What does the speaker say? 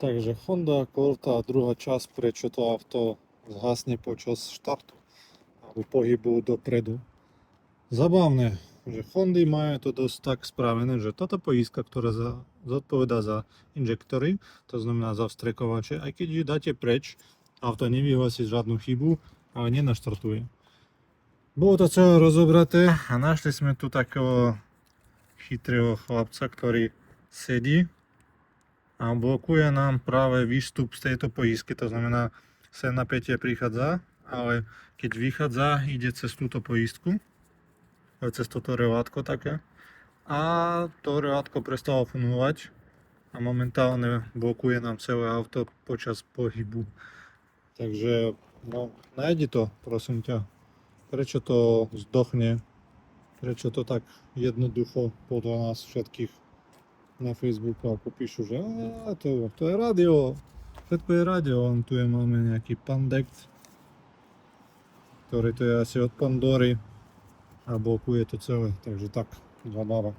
Takže Honda Accord a druhá časť, prečo to auto zhasne počas štartu alebo pohybu dopredu. Zabavné, že Hondy majú to dosť tak spravené, že táto poistka, ktorá zodpovedá za injektory, to znamená za vstrekovače, aj keď ju dáte preč, auto nevyhlási žiadnu chybu, ale nenaštartuje. Bolo to celé rozobraté a našli sme tu takého chytrého chlapca, ktorý sedí a blokuje nám práve výstup z tejto poistky, to znamená, sem napätie prichádza, ale keď vychádza, ide cez túto poistku, cez toto relátko také, a to relátko prestalo fungovať a momentálne blokuje nám celé auto počas pohybu. Takže no, nájdi to, prosím ťa, prečo to zdochne, prečo to tak jednoducho podľa nás všetkých na Facebooku, ako píšu, že to je rádio, všetko je rádio, tu máme nejaký Pandect, ktorý to je asi od Pandory a blokuje to celé, takže tak, zabáva.